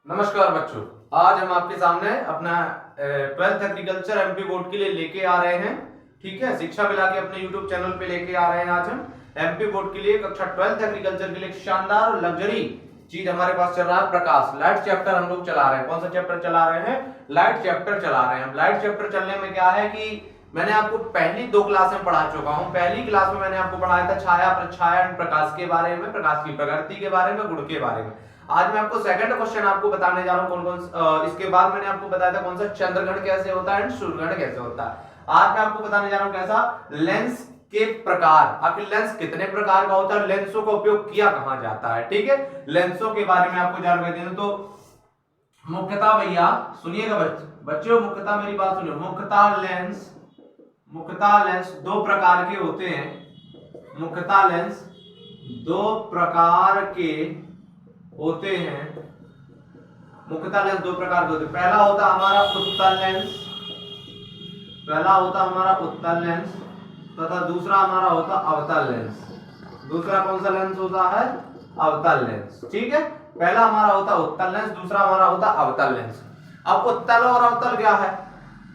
नमस्कार बच्चों, आज हम आपके सामने अपना 12th एग्रीकल्चर एमपी बोर्ड के लिए लेके आ रहे हैं। ठीक है, शिक्षा मिला के अपने यूट्यूब चैनल पे लेके आ रहे हैं। आज हम एमपी बोर्ड के लिए कक्षा 12th एग्रीकल्चर के लिए एक शानदार और लग्जरी चीज हमारे पास चल रहा है। प्रकाश लाइट चैप्टर हम लोग चला रहे हैं। कौन सा चैप्टर चला रहे हैं? लाइट चैप्टर चला रहे हैं। लाइट चैप्टर चलने में क्या है कि मैंने आपको पहली 2 क्लास में पढ़ा चुका हूं। पहली क्लास में मैंने आपको पढ़ाया था छाया, प्रछाया एंड प्रकाश के बारे में, प्रकाश की प्रकृति के बारे में, गुण के बारे में। आज मैं आपको सेकंड क्वेश्चन आपको बताने जा रहा हूं। कौन इसके बाद मैंने आपको बताया था कौन सा चंद्रग्रहण कैसे होता है एंड सूर्यग्रहण कैसे होता है। आज मैं आपको बताने जा रहा हूं कैसा लेंस के प्रकार। आखिर लेंस कितने प्रकार का होता है, लेंसों का उपयोग किया कहां जाता है। ठीक है, लेंसों के बारे में आपको जानकारी देना। तो मुख्यतः भैया सुनिएगा बच्चों, मुख्यतः मेरी बात सुनिए। मुख्यतः लेंस 2 प्रकार के होते हैं। मुख्यतः लेंस 2 प्रकार के होते हैं। मुख्यतः लेंस 2 प्रकार के होते हैं। पहला होता हमारा उत्तल लेंस, पहला होता हमारा उत्तल लेंस तथा दूसरा हमारा होता अवतल लेंस। दूसरा कौन सा लेंस होता है? अवतल लेंस। ठीक है, पहला हमारा होता उत्तल लेंस, दूसरा हमारा होता अवतल लेंस। अब उत्तल और अवतल क्या है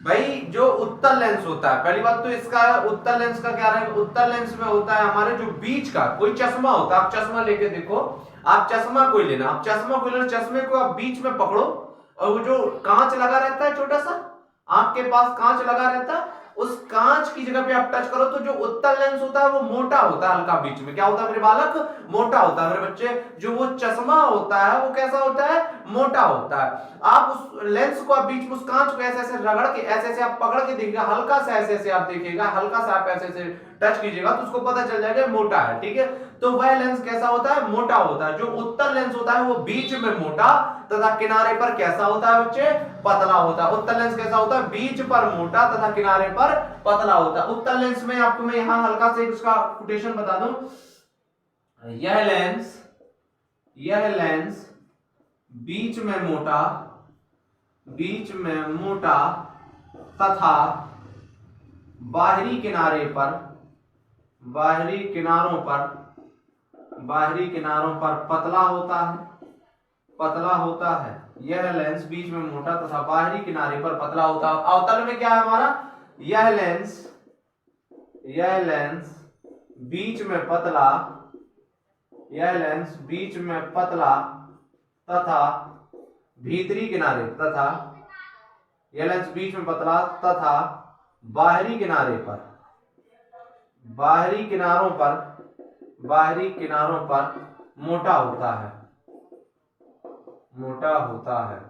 भाई? जो उत्तल लेंस होता है, पहली बात तो इसका उत्तल लेंस का क्या रहेगा? उत्तल लेंस में होता है हमारे जो बीच का कोई चश्मा होता है। आप चश्मा लेके देखो, आप चश्मा कोई लेना, आप चश्मा कोई लेना, चश्मे को आप बीच में पकड़ो और वो जो कांच लगा रहता है, छोटा सा आंख के पास कांच लगा रहता है, उस कांच की जगह पे आप टच करो तो जो उत्तल लेंस होता है वो मोटा होता है, हल्का बीच में क्या होता है मेरे बालक? मोटा होता है मेरे बच्चे। जो वो चश्मा होता है वो कैसा होता है? मोटा होता है। आप उस लेंस को आप बीच में उस कांच को ऐसे ऐसे रगड़ के ऐसे ऐसे आप पकड़ के देखिएगा, हल्का सा ऐसे ऐसे आप देखिएगा, हल्का सा आप ऐसे ऐसे टच कीजिएगा तो उसको पता चल जाएगा मोटा है। ठीक है, तो वह लेंस कैसा होता है? मोटा होता है। जो उत्तल लेंस होता है वो बीच में मोटा तथा किनारे पर कैसा होता है बच्चे? पतला होता है। उत्तल लेंस कैसा होता है? बीच पर मोटा तथा किनारे पर पतला होता है। उत्तल लेंस में आपको मैं यहां हल्का से इसका कोटेशन बता दूं। यह लेंस बीच में मोटा तथा बाहरी किनारों पर पतला होता है। यह लेंस बीच में मोटा तथा बाहरी किनारे पर पतला होता है। अवतल में क्या है हमारा? यह लेंस बीच में पतला तथा भीतरी किनारे यह लेंस बीच में पतला तथा बाहरी किनारों पर मोटा होता है।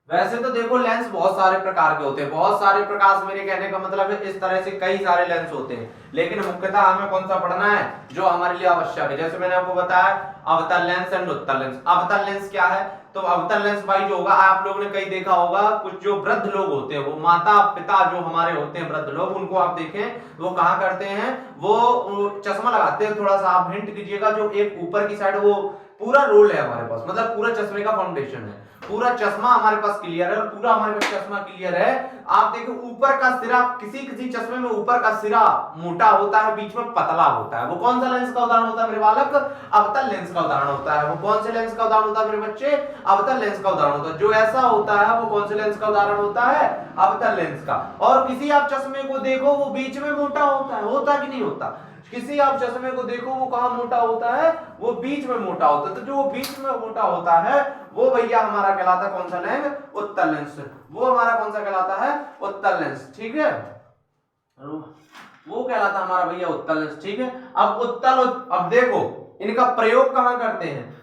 वैसे तो देखो लेंस बहुत सारे प्रकार के होते हैं, बहुत सारे प्रकार से मेरे कहने का मतलब है इस तरह से कई सारे लेंस होते हैं, लेकिन मुख्यतः हमें कौन सा पढ़ना है जो हमारे लिए आवश्यक है। जैसे मैंने आपको बताया अवतल लेंस एंड उत्तल लेंस। अवतल लेंस क्या है? तो अवतल लेंस भाई जो होगा, आप लोगों ने कहीं देखा होगा, कुछ जो वृद्ध लोग होते हैं, वो माता पिता जो हमारे होते हैं वृद्ध लोग, उनको आप देखें वो कहां करते हैं? वो चश्मा लगाते हैं। थोड़ा सा आप हिंट कीजिएगा, जो एक ऊपर की साइड वो पूरा रोल है हमारे पास, मतलब पूरा चश्मे का फाउंडेशन है, पूरा चश्मा हमारे पास क्लियर है, पूरा हमारे पास चश्मा क्लियर है। आप देखो ऊपर का सिरा, किसी चश्मे में ऊपर का सिरा मोटा होता है, बीच में पतला होता है। वो कौन सा लेंस का उदाहरण होता है मेरे बालक? अवतल लेंस का उदाहरण होता है। वो कौन से लेंस का उदाहरण होता है मेरे बच्चे? अवतल लेंस का उदाहरण होता है। जो ऐसा होता है वो कौन से लेंस का उदाहरण होता है? अवतल लेंस का। और किसी आप चश्मे को देखो वो बीच में मोटा होता कि नहीं होता? किसी आप चश्मे को देखो वो कहां मोटा होता है? वो बीच में मोटा होता है। तो जो बीच में मोटा होता है वो भैया हमारा कहलाता कौन सा लेंस? उत्तल लेंस। वो हमारा कौन सा कहलाता है? उत्तल लेंस। ठीक है, वो कहलाता हमारा भैया उत्तल लेंस। ठीक है, अब देखो इनका प्रयोग कहां करते हैं?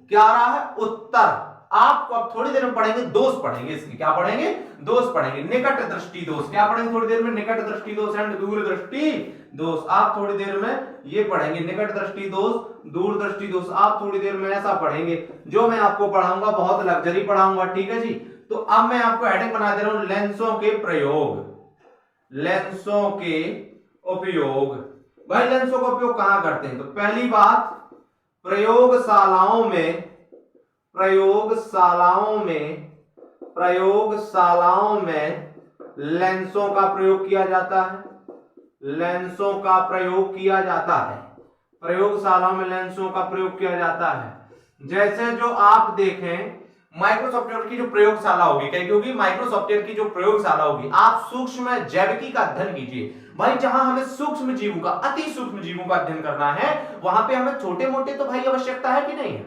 क्या आ रहा है? उत्तर। आपको अब थोड़ी देर में पढ़ेंगे, दोष पढ़ेंगे इसके। क्या पढ़ेंगे? दोष पढ़ेंगे। निकट दृष्टि दोष क्या पढ़ेंगे थोड़ी देर में? निकट दृष्टि दोष एंड दूर दृष्टि दोष। आप थोड़ी देर में ये पढ़ेंगे, निकट दृष्टि दोष, दूर दृष्टि दोष। आप थोड़ी देर में ऐसा पढ़ेंगे। जो मैं आपको पढ़ाऊंगा बहुत लग्जरी पढ़ाऊंगा। ठीक है जी, तो अब मैं आपको हेडिंग बना दे रहा हूं, लेंसों के प्रयोग। लेंसों के उपयोग। भाई लेंसों का उपयोग कहां करते हैं? तो पहली बात, प्रयोगशालाओं में लेंसों का प्रयोग किया जाता है। लेंसों का प्रयोग किया जाता है। प्रयोगशाला में लेंसों का प्रयोग किया जाता है। जैसे जो आप देखें माइक्रोसॉफ्ट की जो प्रयोगशाला होगी, क्या होगी? माइक्रोसॉफ्ट की जो प्रयोगशाला होगी, आप सूक्ष्म जैविकी का अध्ययन कीजिए भाई, जहां हमें सूक्ष्म जीवों का, अति सूक्ष्म जीवों का अध्ययन करना है, वहां पे हमें छोटे मोटे तो भाई आवश्यकता है कि नहीं है?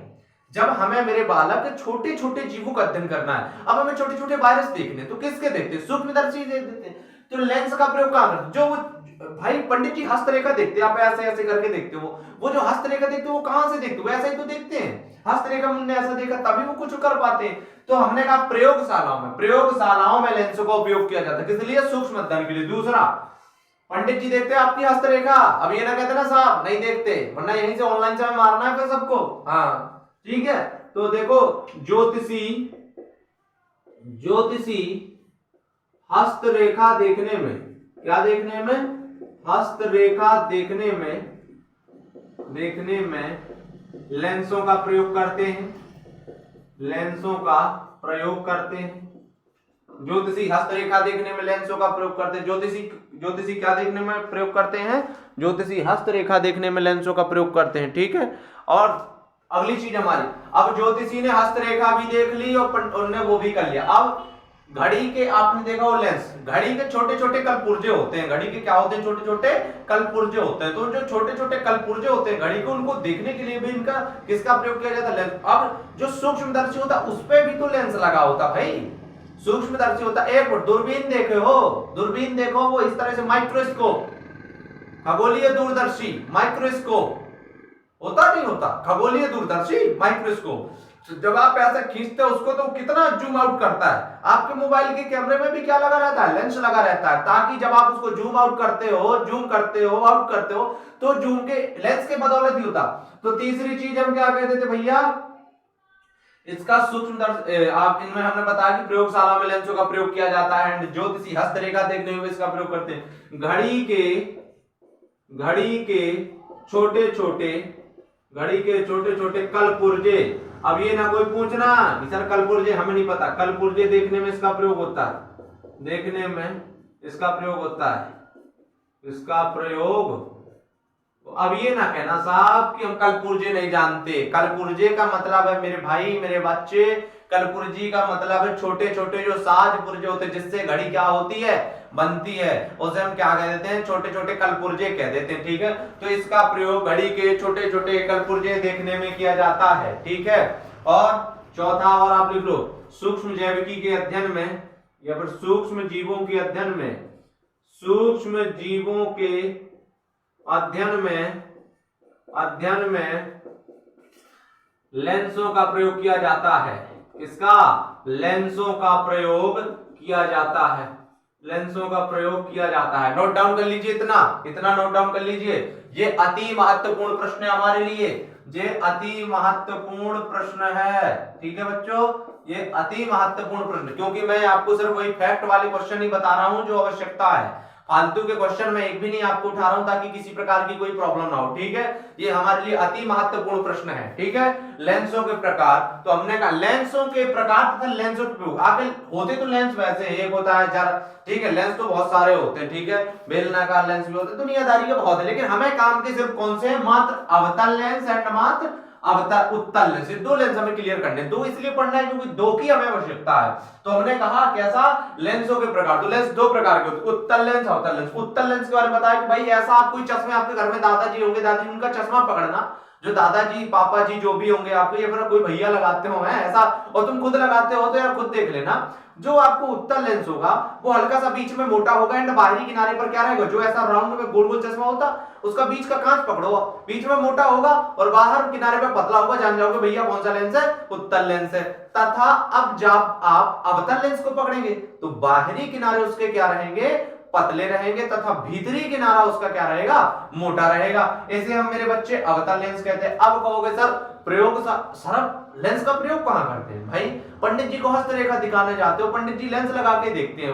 जब हमें मेरे बालक छोटे छोटे जीवों का अध्ययन करना है, अब हमें छोटे छोटे वायरस देखने, तो किसके देखते हैं? सूक्ष्मदर्शी देखते हैं। तो लेंस का प्रयोग कहां करते? जो भाई पंडित जी हस्तरेखा देखते हैं, आप ऐसे ऐसे करके देखते हो, वो जो हस्तरेखा देखते हो वो कहां से देखते हो? वैसे ही तो देखते हैं, हस्तरेखा हमने ऐसा देखा तभी वो कुछ कर पाते हैं। तो हमने कहा प्रयोगशालाओं में लेंस का उपयोग किया जाता है, किस लिए? सूक्ष्म अध्ययन के लिए। दूसरा, पंडित जी देखते हैं आपकी हस्तरेखा, अब ये ना कहते ना साहब नहीं देखते, वरना यहीं से ऑनलाइन से मारना है फिर सबको। हाँ ठीक है, तो देखो ज्योतिषी हस्तरेखा देखने में, क्या देखने में? हस्तरेखा देखने में लेंसों का प्रयोग करते हैं, लेंसों का प्रयोग करते हैं। ज्योतिषी हस्तरेखा देखने में लेंसों का प्रयोग करते हैं। ज्योतिषी क्या देखने में प्रयोग करते हैं? ज्योतिषी हस्तरेखा देखने में लेंसों का प्रयोग करते हैं, ठीक है। और अगली चीज हमारी, अब ज्योतिषी ने हस्तरेखा भी देख ली और उन्होंने वो भी कर लिया। अब घड़ी के, आपने देखा वो लेंस, घड़ी के छोटे छोटे कलपुर्जे होते हैं, घड़ी के क्या होते हैं? छोटे छोटे कलपुर्जे होते हैं। तो जो छोटे छोटे कलपुर्जे होते हैं घड़ी को, उनको देखने के लिए भी इनका किसका प्रयोग किया जाता है? लेंस। अब जो सूक्ष्मदर्शी होता है उस पर भी तो लेंस लगा होता भाई, सूक्ष्मदर्शी होता। एक दूरबीन देखे हो, दूरबीन देखो, वो इस तरह से माइक्रोस्कोप, खगोलीय दूरदर्शी माइक्रोस्कोप होता नहीं होता? खगोलीय दूरदर्शी माइक्रोस्कोप, जब आप ऐसा खींचते हो उसको तो कितना जूम आउट करता है। आपके मोबाइल के कैमरे में भी क्या लगा रहता है? लेंस लगा रहता है, ताकि जब आप उसको जूम आउट करते हो, जूम करते हो, आउट करते हो, तो जूम के लेंस के बदौलत ही होता। तो तीसरी चीज हम क्या कहते थे भैया? इसका सूक्ष्मदर्शी, आप इनमें हमने बताया कि प्रयोगशाला में लेंसों का प्रयोग किया जाता है, एंड ज्योतिषी हस्तरेखा देखने में इसका प्रयोग करते हैं। घड़ी के छोटे छोटे कलपुर्जे, अब ये ना कोई पूछना कि सर कलपुर्जे हमें नहीं पता, कलपुर्जे देखने में इसका प्रयोग होता है, देखने में इसका प्रयोग होता है, इसका प्रयोग। अब ये ना कहना साहब कि हम कलपुर्जे नहीं जानते। कलपुर्जे का मतलब है मेरे भाई, मेरे बच्चे, कलपुर्जी का मतलब है छोटे छोटे जो साज पुर्जे होते हैं जिससे घड़ी क्या होती है? बनती है, उसे हम क्या कह देते हैं? छोटे छोटे कलपुर्जे कह देते हैं, ठीक है। तो इसका प्रयोग घड़ी के छोटे छोटे कलपुर्जे देखने में किया जाता है, ठीक है। और चौथा, और आप लिख लो, सूक्ष्म जैविकी के अध्ययन में, या फिर सूक्ष्म जीवों के अध्ययन में, सूक्ष्म जीवों के अध्ययन में लेंसों का प्रयोग किया जाता है। इसका लेंसों का प्रयोग किया जाता है, लेंसों का प्रयोग किया जाता है। नोट डाउन कर लीजिए, इतना नोट डाउन कर लीजिए। ये अति महत्वपूर्ण प्रश्न है हमारे लिए, ये अति महत्वपूर्ण प्रश्न है, ठीक है बच्चों। ये अति महत्वपूर्ण प्रश्न, क्योंकि मैं आपको सिर्फ वही फैक्ट वाले क्वेश्चन ही बता रहा हूं जो आवश्यकता है, फालतू के क्वेश्चन में एक भी नहीं आपको उठा रहा हूं ताकि किसी प्रकार की कोई प्रॉब्लम ना हो, ठीक है। ये हमारे लिए अति महत्वपूर्ण प्रश्न है, ठीक है। लेंसों के प्रकार, तो हमने कहा लेंसों के प्रकार तथा लेंसों के उपयोग। आखिर होते तो लेंस वैसे एक होता है जरा, ठीक है, लेंस तो बहुत सारे होते हैं, ठीक है, बेलनाकार लेंस भी होते हैं, दुनियादारी के बहुत है, लेकिन हमें काम के सिर्फ कौन से हैं? मात्र अवतल लेंस एंड मात्र अवतल उत्तल लेंस, दो लेंस हमें क्लियर करने। दो इसलिए पढ़ना है क्योंकि दो की हमें आवश्यकता है। तो हमने कहा कैसा? लेंसों के प्रकार। तो लेंस दो प्रकार के होते हैं, उत्तल लेंस, अवतल लेंस। उत्तल लेंस के बारे में बताया कि भाई ऐसा आप कोई चश्मे, आपके घर में दादाजी होंगे, दादी, उनका चश्मा पकड़ना, जो दादाजी, पापा जी जो भी होंगे आपको, या फिर कोई भैया लगाते हो ऐसा, और तुम खुद लगाते हो तो यार खुद देख लेना। जो आपको उत्तल लेंस होगा वो हल्का सा बीच में मोटा होगा एंड बाहरी किनारे पर क्या रहेगा? जो ऐसा राउंड में गोल गोल चश्मा होता उसका बीच का कांच पकड़ो, बीच में मोटा होगा और बाहर किनारे पे पतला होगा, जान जाओगे भैया कौन सा लेंस है? उत्तल लेंस है। तथा अब जब आप अवतल लेंस को पकड़ेंगे तो बाहरी किनारे उसके क्या रहेंगे? पतले रहेंगे, तथा भीतरी किनारा उसका क्या रहेगा? मोटा रहेगा। इसे हम मेरे बच्चे अवतल लेंस कहते हैं। अब कहोगे सर प्रयोग, सर लेंस का प्रयोग कहां करते हैं? भाई पंडित जी को हस्तरेखा दिखाने जाते हो, पंडित जी लेंस लगा के देखते हैं,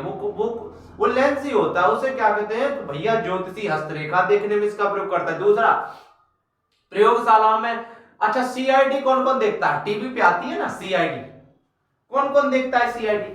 वो लेंस ही होता है, उसे क्या कहते हैं? तो भैया ज्योतिषी हस्तरेखा देखने में इसका प्रयोग करता है। दूसरा, प्रयोगशाला में, अच्छा सीआईडी कौन कौन देखता है? टीवी पे आती है ना सीआईडी, कौन कौन देखता है सीआईडी?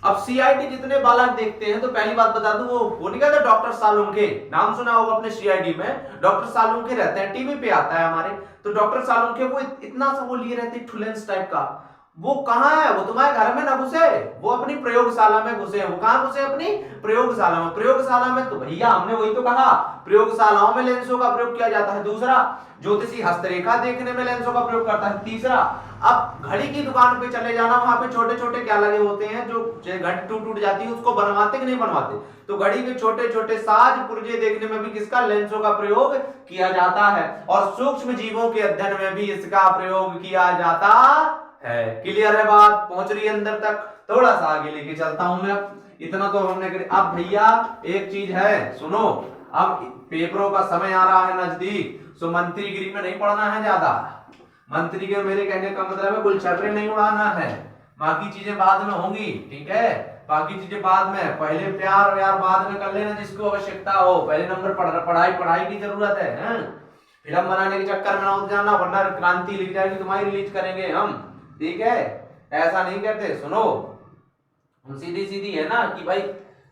अब सीआईडी जितने बालक देखते हैं, तो पहली बात बता दूं, वो नहीं कहते डॉक्टर सालुंखे, नाम सुना होगा अपने सीआईडी में, डॉक्टर सालुंखे रहते हैं, टीवी पे आता है हमारे, तो डॉक्टर सालुंखे वो इतना सा वो लिए रहते ठुलेंस टाइप का, वो कहां है, वो तुम्हारे घर में ना घुसे, वो अपनी प्रयोगशाला में घुसे, वो कहां घुसे, अपनी प्रयोगशाला में। प्रयोगशाला में तो भैया हमने वही तो कहा, प्रयोगशालाओं में लेंसों का प्रयोग किया जाता है। दूसरा, ज्योतिषी हस्तरेखा देखने में लेंसों का प्रयोग करता है। तीसरा, अब घड़ी की दुकान पे चले जाना, वहां पे छोटे छोटे क्या लगे होते हैं, जो घड़ी टूट जाती है उसको बनवाते कि नहीं बनवाते, तो घड़ी के छोटे छोटे साज पुर्जे देखने में भी किसका, लेंसों का प्रयोग किया जाता है। और सूक्ष्म जीवों के अध्ययन में भी इसका प्रयोग किया जाता है। क्लियर है बात, पहुंच रही है अंदर तक? थोड़ा सा आगे लेके चलता हूं मैं, इतना तो हमने कर। अब भैया एक चीज है, सुनो, अब पेपरों का समय आ रहा है नजदीक, सो मंत्रीगिरी में नहीं पढ़ना है ज्यादा। मंत्री के मेरे कहने का मतलब है गुलछर्रे नहीं उड़ाना है, बाकी चीजें बाद में होंगी, ठीक है, बाकी चीजें बाद में, पहले प्यार व्यार बाद में कर लेना जिसको आवश्यकता हो, पहले नंबर पढ़ाई की जरूरत है? फिल्म बनाने के चक्कर में ना उठ जाना, वरना क्रांति लिख जाएगी तुम्हारी, रिलीज करेंगे हम, ठीक है, ऐसा नहीं कहते। सुनो, सीधी सीधी है ना कि भाई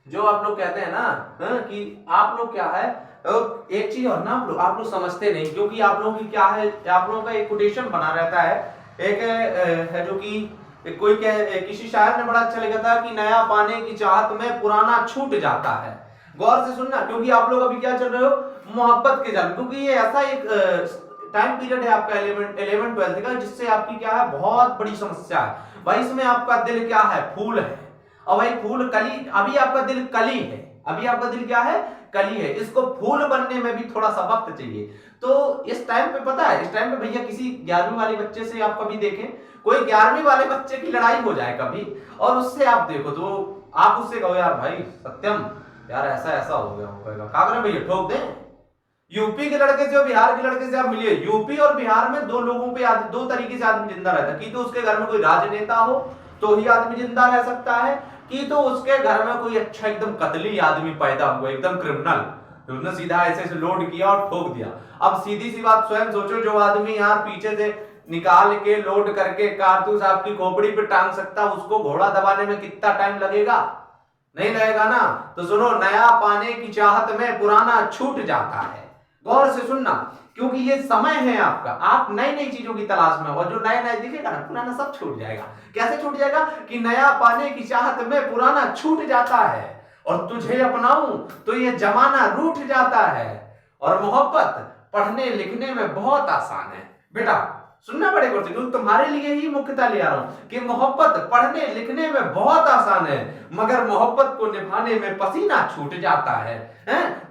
जो आप लोग कहते हैं ना कि आप लोग क्या है, एक चीज और ना आप लोग समझते नहीं, क्योंकि आप लोगों की क्या है, आप लोगों का एक कोटेशन बना रहता है, एक है जो कि कोई किसी शायर ने बड़ा अच्छा लिखा था कि नया पाने की चाहत में पुराना छूट जाता है। गौर से सुनना, क्योंकि आप लोग अभी क्या चल रहे हो, मोहब्बत के जाल, क्योंकि ये ऐसा एक टाइम पीरियड है आपका 11-12 का, जिससे आपकी क्या है, बहुत बड़ी समस्या है भाई। इसमें आपका दिल क्या है, फूल है, और भाई फूल कली, अभी आपका दिल कली है, अभी आपका दिल क्या है, कली है, इसको फूल बनने में भी थोड़ा सा वक्त चाहिए। तो इस टाइम पे पता है, इस टाइम पे भैया किसी 11वीं वाले बच्चे से आप कभी देखें, कोई 11वीं वाले बच्चे की लड़ाई हो जाए कभी, और उससे आप देखो तो आप उससे कहो यार भाई सत्यम यार ऐसा ऐसा हो गया, क्या करें भैया, ठोक दें। यूपी के लड़के से और बिहार के लड़के से आप मिलिए, यूपी और बिहार में दो लोगों पे दो तरीके से आदमी जिंदा रहता है, कि तो उसके घर में कोई राजनेता हो तो ही आदमी जिंदा रह सकता है, कि तो उसके घर में कोई अच्छा एकदम कतली आदमी पैदा हुआ, एकदम क्रिमिनल, उसने सीधा ऐसे लोड किया और ठोक दिया। अब सीधी सी बात स्वयं सोचो, जो आदमी यार पीछे से निकाल के लोड करके कारतूस आपकी खोपड़ी पे टांग सकता, उसको घोड़ा दबाने में कितना टाइम लगेगा, नहीं लगेगा ना। तो सुनो, नया पाने की चाहत में पुराना छूट जाता है। गौर से सुनना, क्योंकि ये समय है आपका, आप नई नई चीजों की तलाश में, और जो नया नया दिखेगा ना, पुराना सब छूट जाएगा। कैसे छूट जाएगा कि नया पाने की चाहत में पुराना छूट जाता है, और तुझे अपनाऊं तो ये जमाना रूठ जाता है, और मोहब्बत पढ़ने लिखने में बहुत आसान है। बेटा सुनना पड़ेगा, क्योंकि तुम्हारे लिए ही मुख्यता ले आ रहा हूं कि मोहब्बत पढ़ने लिखने में बहुत आसान है, मगर मोहब्बत को निभाने में पसीना छूट जाता है।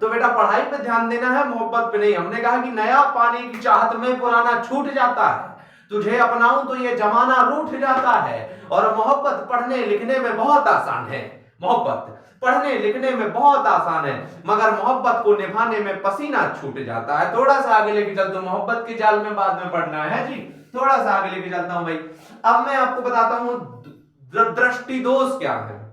तो बेटा पढ़ाई पे ध्यान देना है, मोहब्बत पे नहीं। हमने कहा कि नया पाने की चाहत में पुराना छूट जाता है, तुझे अपनाऊं तो ये जमाना रूठ जाता है, और मोहब्बत पढ़ने लिखने में बहुत आसान है। मोहब्बत पढ़ने लिखने में बहुत आसान है, मगर मोहब्बत को निभाने में पसीना छूट जाता है। थोड़ा सा आगे लेके चलता हूं, मोहब्बत के जाल में बाद में पढ़ना है जी, थोड़ा सा आगे लेके चलता हूं भाई। अब मैं आपको बताता हूं दृष्टि दोष क्या है।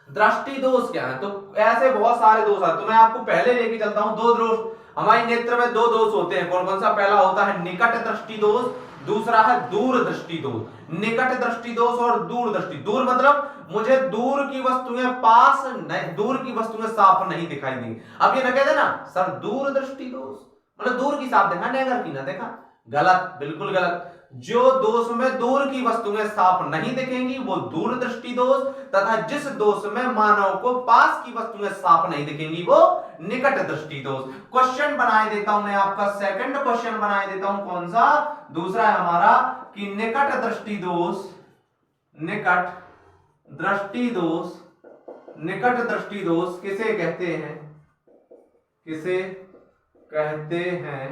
दृष्टि दोष क्या है, तो ऐसे बहुत सारे दोष हैं, तो मैं आपको पहले लेके चलता हूं। दो दोष हमारे नेत्र में, दो दोष होते हैं, कौन कौन सा? पहला होता है निकट दृष्टि दोष, दूसरा है दूर दृष्टि दोष। निकट दृष्टि दोष और दूर दृष्टि, दूर मतलब मुझे दूर की वस्तुएं पास नहीं, दूर की वस्तुएं साफ नहीं दिखाई देंगी। अब ये ना कहते ना सर दूर दृष्टि दोष, मतलब दूर की साफ देखा, नगर की ना देखा, गलत, बिल्कुल गलत। जो दोष में दूर की वस्तुएं साफ नहीं दिखेंगी वो दूर दृष्टि दोष, तथा जिस दोष में मानव को पास की वस्तुएं साफ नहीं दिखेंगी वो निकट दृष्टि दोष। क्वेश्चन बनाए देता हूं मैं आपका, सेकंड क्वेश्चन बनाए देता हूं, कौन सा? दूसरा है हमारा कि निकट दृष्टि दोष, निकट दृष्टि दोष, निकट दृष्टि दोष किसे कहते हैं, किसे कहते हैं,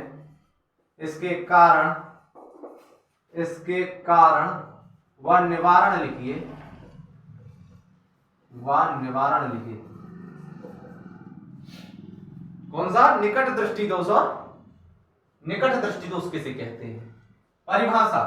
इसके कारण, इसके कारण व निवारण लिखिए, व निवारण लिखिए। कौन सा? निकट दृष्टि दोष और निकट दृष्टि दोष किसे कहते हैं? परिभाषा।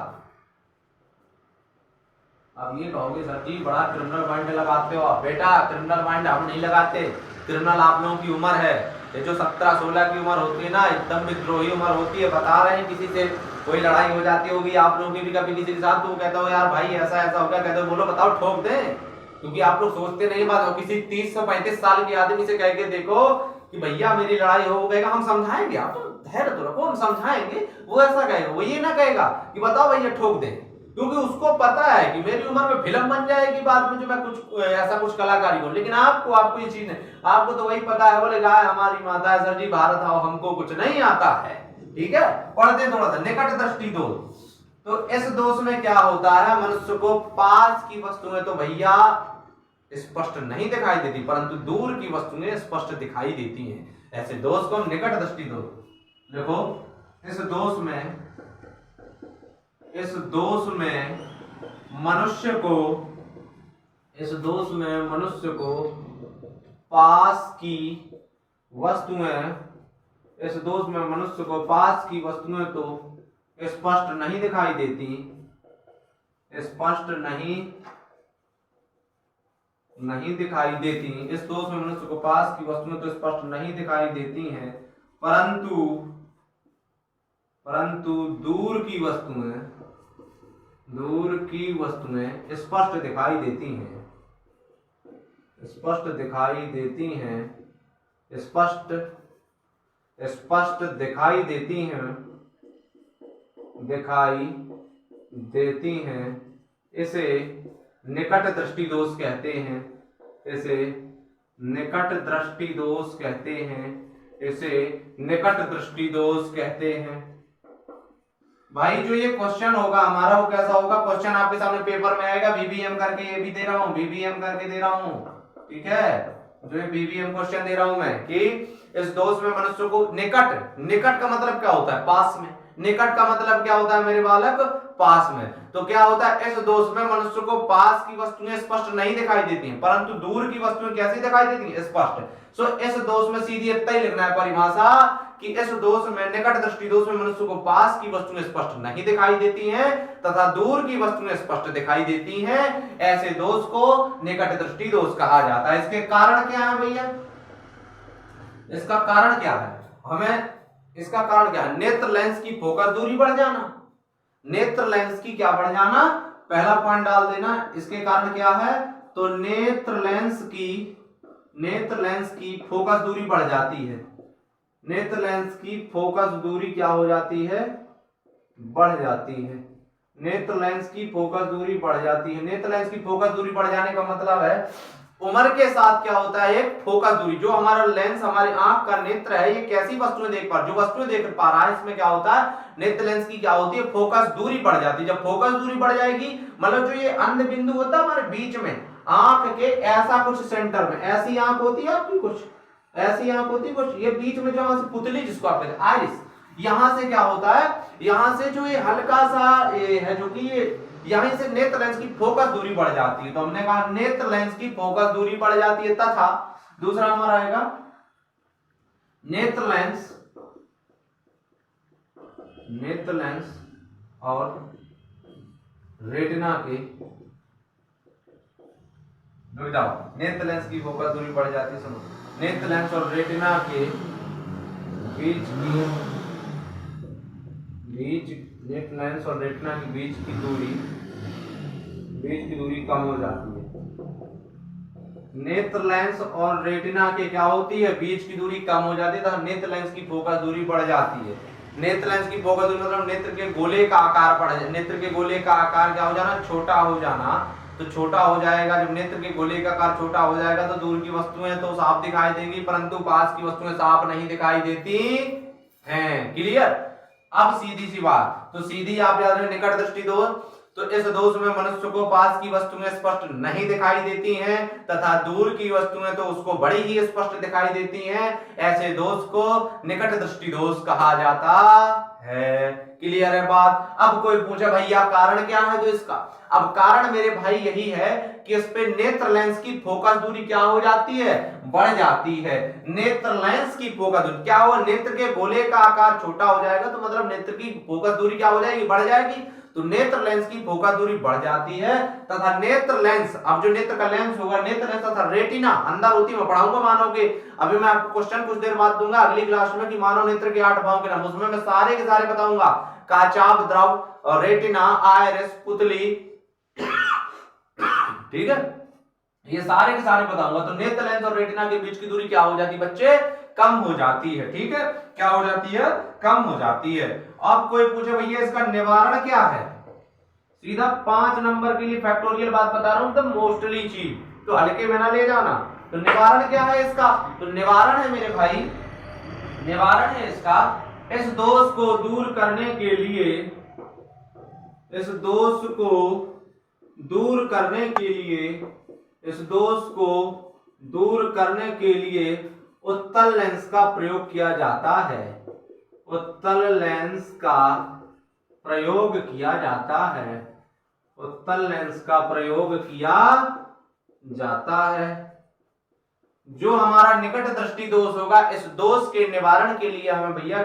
अब ये कहोगे सर जी बड़ा क्रिमिनल माइंड लगाते हो आप। बेटा क्रिमिनल माइंड हम नहीं लगाते, क्रिमिनल आप लोगों की उम्र है, ये जो 17-16 की उम्र होती है ना, एकदम विद्रोही उम्र होती है। बता रहे हैं किसी से कोई लड़ाई हो जाती होगी आप लोगों की भी कभी किसी के साथ, तो कहता हो यार भाई ऐसा ऐसा हो गया, कहते हो बोलो बताओ ठोक दें, क्योंकि आप लोग सोचते नहीं बात हो, किसी 30 से 35 साल के आदमी से कह के देखो कि भैया मेरी लड़ाई हो गएगा, हम समझाएंगे, आप तो धैर्य तो रखो, हम समझाएंगे, वो ऐसा कहेगा, वो ये ना कहेगा कि बताओ भैया ठोक दे, क्योंकि उसको पता है कि मेरी उम्र में फिल्म बन जाएगी बाद में जो मैं कुछ ऐसा कुछ कलाकारी करूं। लेकिन आपको ये चीज नहीं, आपको तो वही पता है, बोले गाय हमारी माता है सर जी, भारत आओ, हमको कुछ नहीं आता है। ठीक है, पढ़ते थोड़ा सा। निकट दृष्टि दोष, तो इस दोष में क्या होता है, मनुष्य को पास की वस्तुएं तो भैया स्पष्ट नहीं दिखाई देती, परंतु दूर की वस्तुएं स्पष्ट दिखाई देती हैं। ऐसे दोष को हम निकट दृष्टि दोष। देखो इस दोष में मनुष्य को पास की वस्तुएं तो स्पष्ट नहीं दिखाई देती, इस दोष में मनुष्य को पास की वस्तुएं तो स्पष्ट नहीं दिखाई देती हैं, परंतु दूर की वस्तुएं स्पष्ट दिखाई देती हैं, इसे निकट दृष्टि दोष कहते हैं। भाई जो ये क्वेश्चन होगा हमारा वो कैसा होगा, क्वेश्चन आपके सामने पेपर में आएगा, बीबीएम करके ये भी दे रहा हूं, ठीक है, जो ये बीबीएम क्वेश्चन दे रहा हूं मैं कि इस दोष में मनुष्य को निकट का मतलब क्या होता है, पास में, निकट का मतलब क्या होता है मेरे बालक, पास में। तो क्या होता है, इस दोष में मनुष्य को पास की वस्तुएं स्पष्ट नहीं दिखाई देती हैं, परंतु दूर की वस्तुएं कैसी दिखाई देती हैं, स्पष्ट। सो इस दोष में सीधी इतना ही लिखना है परिभाषा कि इस दोष में, निकट दृष्टि दोष में मनुष्य को पास की वस्तुएं स्पष्ट नहीं दिखाई देती हैं तथा दूर की वस्तुएं स्पष्ट दिखाई देती हैं, ऐसे दोष को निकट दृष्टि दोष कहा जाता है। इसके कारण क्या है भैया, इसका कारण क्या है, इसका कारण क्या है, नेत्र लेंस की फोकस दूरी बढ़ जाना, नेत्र लेंस की क्या बढ़ जाना, पहला पॉइंट डाल देना। इसके कारण क्या है, तो नेत्र लेंस की फोकस दूरी बढ़ जाती है, नेत्र लेंस की फोकस दूरी क्या हो जाती है, बढ़ जाती है, नेत्र लेंस की फोकस दूरी बढ़ जाती है। नेत्र लेंस की फोकस दूरी बढ़ जाने का मतलब है उम्र के साथ क्या होता है, एक फोकस दूरी, जो हमारा लेंस, हमारी आंख का नेत्र है, ये कैसी वस्तुएं देख पा रहा है, जो वस्तुएं देख पा रहा है, इसमें क्या होता है, नेत्र लेंस की क्या होती है, फोकस दूरी बढ़ जाती है। जब फोकस दूरी बढ़ जाएगी, मतलब जो ये अंध बिंदु होता है हमारे बीच में आंख के ऐसा कुछ सेंटर में, ऐसी आंख होती है आपकी, कुछ ऐसी आंख होती है, कुछ ये बीच में जो यहां से पुतली जिसको आप कहते हैं आइरिस, यहां से क्या होता है, यहां से जो ये हल्का सा ये है, जो कि ये यहीं से नेत्र लेंस की फोकस दूरी बढ़ जाती है। तो हमने कहा नेत्र लेंस की फोकस दूरी बढ़ जाती है, तथा दूसरा हमारा आएगा नेत्र लेंस और रेटिना के, नेत्र लेंस की फोकस दूरी बढ़ जाती है, सुनो, नेत्र लेंस और रेटिना के नेत्र लेंस और रेटिना के बीच की दूरी कम हो जाती है। नेत्र लेंस और रेटिना के क्या होती है, बीच की दूरी कम हो जाती है, तो नेत्र लेंस की फोकस दूरी बढ़ जाती है। नेत्र लेंस की फोकस दूरी मतलब नेत्र के गोले का आकार बढ़ जाए, नेत्र के गोले का आकार क्या हो जाना, छोटा हो जाना, तो छोटा हो जाएगा। जब नेत्र के गोले का आकार छोटा हो जाएगा तो दूर की वस्तुएं तो साफ दिखाई देंगी, परंतु पास की वस्तुएं साफ नहीं दिखाई देती हैं। क्लियर, अब सीधी सी बात, तो सीधी आप याद रखें, निकट दृष्टि दोष, तो इस दोष में मनुष्य को पास की वस्तुएं स्पष्ट नहीं दिखाई देती हैं तथा दूर की वस्तुएं तो उसको बड़ी ही स्पष्ट दिखाई देती हैं, ऐसे दोष को निकट दृष्टि दोष कहा जाता है। क्लियर है बात। अब कोई पूछे भैया कारण क्या है, तो इसका अब कारण मेरे भाई यही है कि इस पे नेत्र लेंस की फोकस दूरी क्या हो जाती है, बढ़ जाती है। नेत्र लेंस की फोकस दूरी क्या हो, नेत्र के गोले का आकार छोटा हो जाएगा, तो मतलब नेत्र की फोकस दूरी क्या हो जाएगी, बढ़ जाएगी, तो नेत्र लेंस की फोकस दूरी बढ़ जाती है तथा नेत्र लेंस, अब जो नेत्र का लेंस होगा, नेत्र लेंस तथा रेटिना अंदर होती मैं पढ़ाऊंगा मानव के, अभी मैं आपको क्वेश्चन कुछ देर बाद दूंगा अगली क्लास में कि मानव नेत्र के 8 भागों के नाम, उसमें मैं सारे के सारे बताऊंगा, काचाभ द्रव, रेटिना, आइरिस, पुतली, ठीक है। ये सारे के सारे बताऊंगा। तो नेत्र लेंस और रेटिना के बीच की दूरी क्या हो जाती है बच्चे? कम हो जाती है। ठीक है, क्या हो जाती है? कम हो जाती है। अब कोई पूछे भैया इसका निवारण क्या है, सीधा 5 नंबर के लिए फैक्टोरियल बात बता रहा हूं, एकदम मोस्टली चीज, तो हल्के में ना ले जाना। तो निवारण क्या है इसका? तो निवारण है मेरे भाई, निवारण है इसका, इस दोष को दूर करने के लिए, इस दोष को दूर करने के लिए, इस दोष को दूर करने के लिए उत्तल लेंस का प्रयोग किया जाता है। उत्तल लेंस का प्रयोग किया जाता है। उत्तल लेंस का प्रयोग किया जाता है। जो हमारा निकट दृष्टि दोष होगा, इस दोष के निवारण के लिए हमें भैया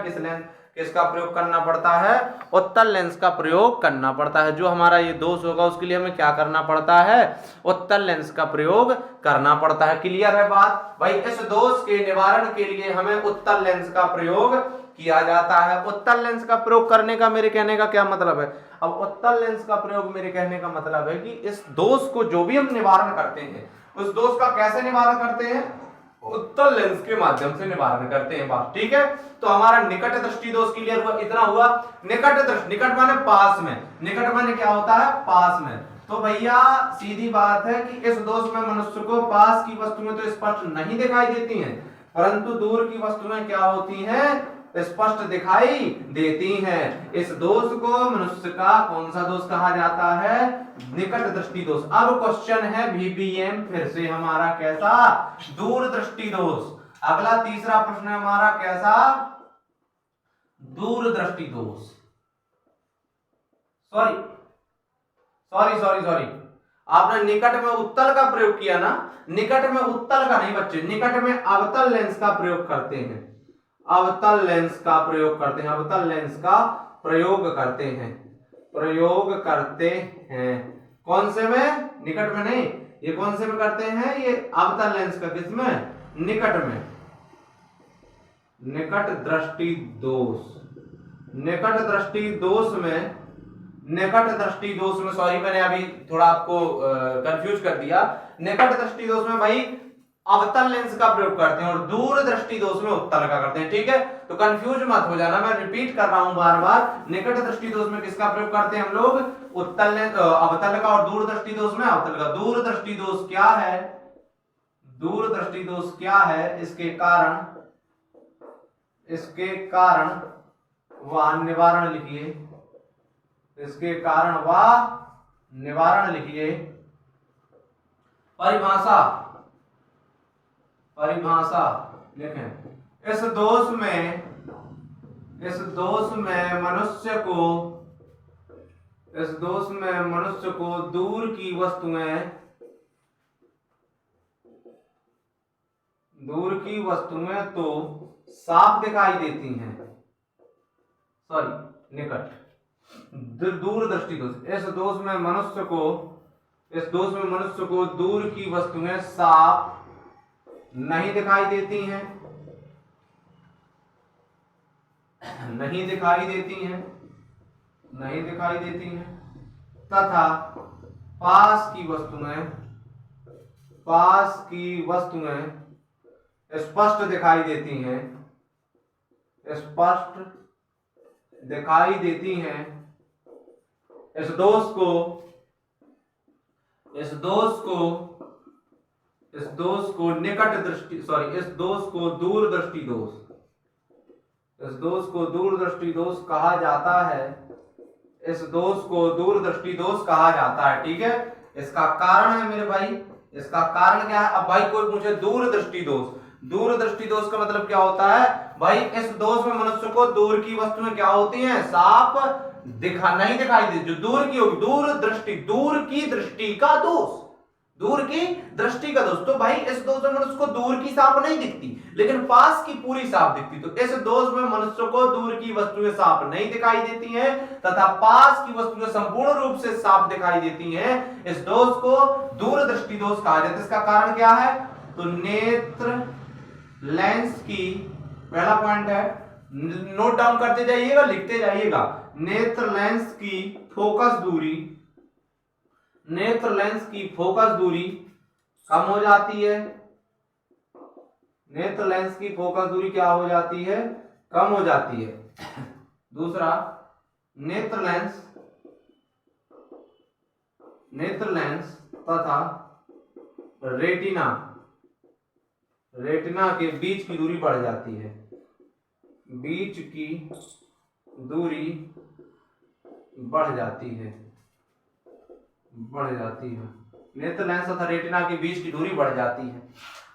किसका प्रयोग करना पड़ता है? उत्तल लेंस का प्रयोग करना पड़ता है। जो हमारा ये दोष होगा उसके लिए हमें क्या करना पड़ता है? उत्तल लेंस का प्रयोग करना पड़ता है। क्लियर है बात भाई? इस दोष के निवारण के लिए हमें उत्तल लेंस का प्रयोग किया जाता है। उत्तल लेंस का प्रयोग करने का मेरे कहने का क्या मतलब है? अब उत्तल लेंस का प्रयोग मेरे कहने का मतलब है कि इस दोष को जो भी हम निवारण करते हैं, उस दोष का कैसे निवारण करते हैं? उत्तल लेंस के माध्यम से निवारण करते हैं। बात ठीक है? तो हमारा निकट दृष्टि दोष क्लियर हुआ, इतना हुआ। निकट दृष्टि, निकट माने पास में, निकट माने क्या होता है? पास में। तो भैया सीधी बात है कि इस दोष में मनुष्य को पास की वस्तुएं तो स्पष्ट नहीं दिखाई देती हैं, परंतु दूर की वस्तुएं क्या होती हैं? स्पष्ट दिखाई देती हैं। इस दोष को मनुष्य का कौन सा दोष कहा जाता है? निकट दृष्टि दोष। अब क्वेश्चन है VBM फिर से हमारा कैसा? दूर दृष्टि दोष। अगला तीसरा प्रश्न है हमारा कैसा? दूर दृष्टि दोष। सॉरी, आपने निकट में उत्तल का प्रयोग किया ना, निकट में उत्तल का नहीं बच्चे, निकट में अवतल लेंस का प्रयोग करते हैं। अवतल लेंस का प्रयोग करते हैं, अवतल लेंस का प्रयोग करते हैं, प्रयोग करते हैं। कौन से में? निकट में नहीं, ये कौन से में करते हैं? ये अवतल लेंस का किसमें? निकट में। निकट दृष्टि दोष, निकट दृष्टि दोष में, निकट दृष्टि दोष में, सॉरी मैंने अभी थोड़ा आपको कंफ्यूज कर दिया। निकट दृष्टि दोष में भाई अवतल लेंस का प्रयोग करते हैं और दूर दृष्टि दोष में उत्तल का करते हैं। ठीक है, तो कंफ्यूज मत हो जाना, मैं रिपीट कर रहा हूं बार बार। निकट दृष्टि दोष में किसका प्रयोग करते हैं हम लोग? उत्तल लेंस, अवतल का, और दूर दृष्टि दोष में अवतल का। दूर दृष्टि दोष क्या है? दूर दृष्टि दोष क्या है? इसके कारण, इसके कारण व निवारण लिखिए, इसके कारण व निवारण लिखिए। परिभाषा, परिभाषा लिखें। इस दोष में, इस दोष में मनुष्य को, इस दोष में मनुष्य को दूर की वस्तुएं, दूर की वस्तुएं तो साफ दिखाई देती हैं, सॉरी निकट, दूर दृष्टि दोष। इस दोष में मनुष्य को, इस दोष में मनुष्य को दूर की वस्तुएं साफ नहीं दिखाई देती हैं, नहीं दिखाई देती हैं, नहीं दिखाई देती हैं, तथा पास की वस्तुएं, पास की वस्तुएं स्पष्ट दिखाई देती हैं, स्पष्ट दिखाई देती हैं। इस दोष को, इस दोष को, इस दोष को निकट दृष्टि, सॉरी इस दोष को दूर दृष्टि दोष, इस दोष को दूर दृष्टि दोष कहा जाता है। इस दोष को दूर दृष्टि दोष कहा जाता है। ठीक है, इसका कारण है मेरे भाई, इसका कारण क्या है? अब भाई कोई पूछे दूर दृष्टि दोष, दूर दृष्टि दोष का मतलब क्या होता है भाई? इस दोष में मनुष्य को दूर की वस्तुएं क्या होती हैं? साफ नहीं दिखाई देती। जो दूर की होगी, दूर दृष्टि, दूर की दृष्टि का दोष, दूर की दृष्टि का दोष। तो भाई इस दोष में मनुष्य को दूर की साफ नहीं दिखती, लेकिन पास की पूरी साफ दिखती। तो इस दोष में मनुष्य को दूर की वस्तुएं साफ नहीं दिखाई देती हैं तथा पास की वस्तुएं संपूर्ण रूप से साफ दिखाई देती हैं। इस दोष को दूर दृष्टि दोष कहा जाता है। इसका कारण क्या है? तो नेत्र लेंस की, पहला पॉइंट है, नोट डाउन करते जाइएगा, लिखते जाइएगा। नेत्र लेंस की फोकस दूरी, नेत्र लेंस की फोकस दूरी कम हो जाती है, नेत्र लेंस की फोकस दूरी क्या हो जाती है, कम हो जाती है। दूसरा, नेत्र लेंस तथा रेटिना के बीच की दूरी बढ़ जाती है, बीच की दूरी बढ़ जाती है, नेत्र लेंस तथा रेटिना के बीच की दूरी बढ़ जाती है।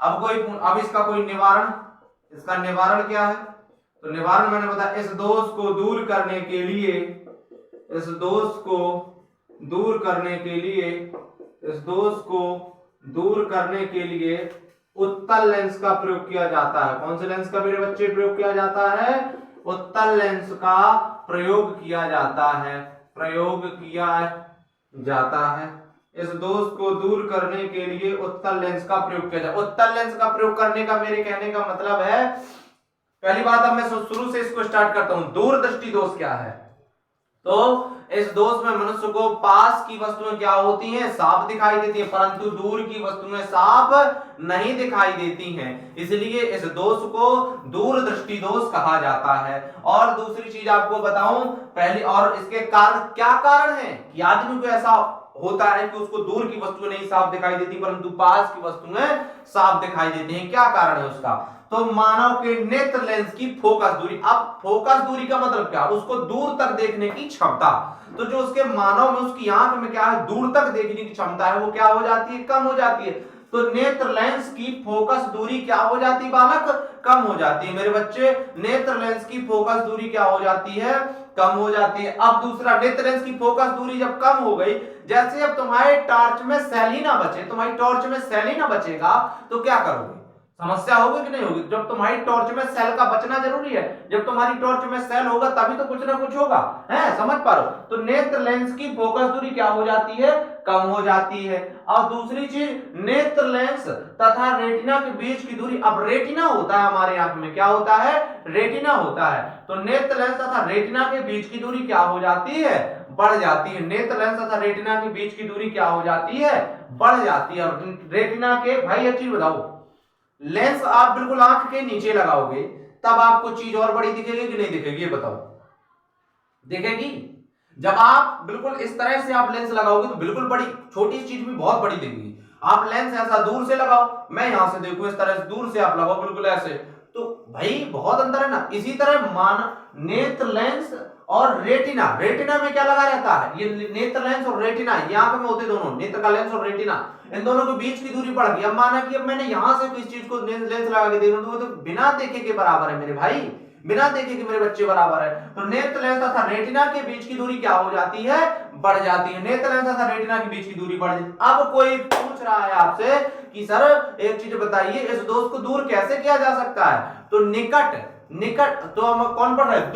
अब इसका कोई निवारण, इसका निवारण क्या है? तो निवारण मैंने बताया, इस दोष को दूर करने के लिए उत्तल लेंस का प्रयोग किया जाता है। कौन से लेंस का मेरे बच्चे प्रयोग किया जाता है? उत्तल लेंस का प्रयोग किया जाता है। इस दोष को दूर करने के लिए उत्तल लेंस का प्रयोग किया जाता है। उत्तल लेंस का प्रयोग करने का मेरे कहने का मतलब है, पहली बात अब मैं शुरू से इसको स्टार्ट करता हूं। दूरदृष्टि दोष क्या है? तो इस दोष में मनुष्य को पास की वस्तुएं क्या होती हैं? साफ दिखाई देती हैं, परंतु दूर की वस्तुएं साफ नहीं दिखाई देती हैं। इसलिए इस दोष को दूरदृष्टि दोष कहा जाता है। और दूसरी चीज आपको बताऊं पहले, और इसके कारण क्या कारण है कि आदमी को ऐसा होता है कि उसको दूर की वस्तुएं नहीं साफ दिखाई देती परंतु पास की वस्तुएं साफ दिखाई देती हैं। क्या कारण है उसका? तो मानव के नेत्र लेंस की फोकस दूरी। अब फोकस दूरी का मतलब क्या? उसको दूर तक देखने की क्षमता। तो जो उसके मानव में, उसकी आंख में क्या है, दूर तक देखने की क्षमता है, वो क्या हो जाती है? कम हो जाती है। तो नेत्र लेंस की फोकस दूरी क्या हो जाती है बालक? कम हो जाती है। मेरे बच्चे, नेत्र लेंस की फोकस दूरी क्या हो जाती है? कम हो जाती है। अब दूसरा, नेत्र लेंस की फोकस दूरी जब कम हो गई, जैसे अब तुम्हारे टॉर्च में सेल ही ना बचे, तुम्हारी टॉर्च में सेल ही ना बचेगा तो क्या करोगे? समस्या होगी कि नहीं होगी? जब तुम्हारी टॉर्च में सेल का बचना जरूरी है, जब तुम्हारी टॉर्च में सेल होगा तभी तो कुछ ना कुछ होगा, है? समझ पा रहे हो? तो नेत्र लेंस की फोकस दूरी क्या हो जाती है? कम हो जाती है। और दूसरी चीज, नेत्र लेंस तथा रेटिना के बीच की दूरी, अब रेटिना होता है हमारे आंख में, क्या होता है? रेटिना होता है। तो नेत्र लेंस तथा रेटिना के बीच की दूरी क्या हो जाती है? बढ़ जाती है। नेत्र लेंस तथा रेटिना के बीच की दूरी क्या हो जाती है? बढ़ जाती है। रेटिना के, भाई एक चीज बताओ, लेंस आप बिल्कुल आंख के नीचे लगाओगे तब आपको चीज और बड़ी दिखेगी कि नहीं दिखेगी? ये बताओ, दिखेगी? जब आप बिल्कुल इस तरह से आप लेंस लगाओगे तो बिल्कुल बड़ी, छोटी चीज भी बहुत बड़ी दिखेगी। आप लेंस ऐसा दूर से लगाओ, मैं यहां से देखूं, इस तरह से दूर से आप लगाओ बिल्कुल ऐसे, तो भाई बहुत अंतर है ना। इसी तरह नेत्र लेंस और रेटिना, रेटिना में क्या लगा रहता है? ये नेत्र लेंस और रेटिना, ये आंख में होते दोनों, नेत्र का लेंस और रेटिना, इन दोनों के बीच की दूरी बढ़ गई। अब माना कि अब मैंने यहां से किस चीज को लेंस लगा के देख रहा हूं तो बिना देखे के बराबर है मेरे भाई, बिना देखे के मेरे बच्चे बराबर है। तो नेत्र लेंस तथा रेटिना के बीच की दूरी क्या हो जाती है? बढ़ जाती है। नेत्र लेंस तथा रेटिना के बीच की दूरी बढ़ जाती है। अब कोई पूछ रहा है आपसे कि सर एक चीज बताइए, इस दोष को दूर कैसे किया जा सकता है? तो निकट तो हम कौन पढ़ रहे हैं?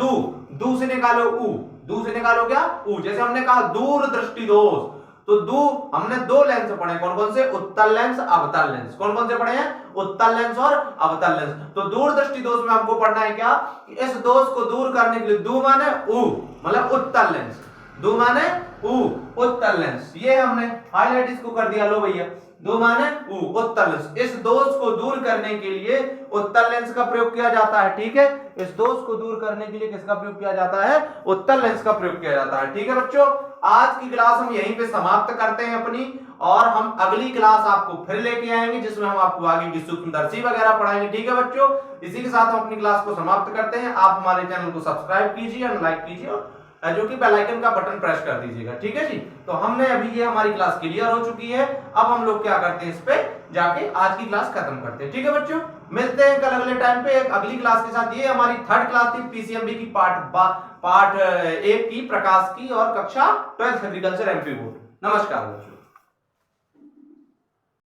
दू से निकालो ऊ, दू से निकालो क्या? ऊ। जैसे हमने कहा दूर दृष्टि दोष, तो हमने दो लेंस पढ़े, कौन कौन से? उत्तल लेंस, अवतल लेंस। कौन कौन से पढ़े हैं? उत्तल लेंस और अवतल लेंस। तो दूरदृष्टि दोष में हमको पढ़ना है क्या? इस दोष को दूर करने के लिए, दू माने ऊ मतलब उत्तल लेंस, दू माने ऊ उत्तल लेंस, ये हमने हाईलाइट इसको कर दिया, लो भैया, दो माने ऊ उत्तल लेंस। इस दोष को दूर करने के लिए उत्तल लेंस का प्रयोग किया जाता है, ठीक है? इस दोष को दूर करने के लिए किसका प्रयोग किया जाता है? उत्तल लेंस का प्रयोग किया जाता है, ठीक है बच्चों? आज की क्लास हम यहीं पे समाप्त करते हैं अपनी, और हम अगली क्लास आपको फिर लेके आएंगे जिसमें हम आपको आगे की सूक्ष्मदर्शी वगैरह पढ़ाएंगे, ठीक है बच्चों? इसी के साथ हम अपनी क्लास को समाप्त करते हैं। आप हमारे चैनल को सब्सक्राइब कीजिए और लाइक कीजिए और जो कि बेल आइकन का बटन प्रेस कर दीजिएगा, ठीक है जी? तो हमने अभी ये हमारी क्लास क्लियर हो चुकी है। अब हम लोग क्या करते हैं, इस पे जाके आज की क्लास खत्म करते हैं, ठीक है बच्चों? मिलते हैं कल अगले टाइम पे एक अगली क्लास के साथ। ये हमारी थर्ड क्लास थी पीसीएमबी की पार्ट 1 की, प्रकाश की, और कक्षा 12th एग्रीकल्चर एमपी बोर्ड। नमस्कार बच्चों।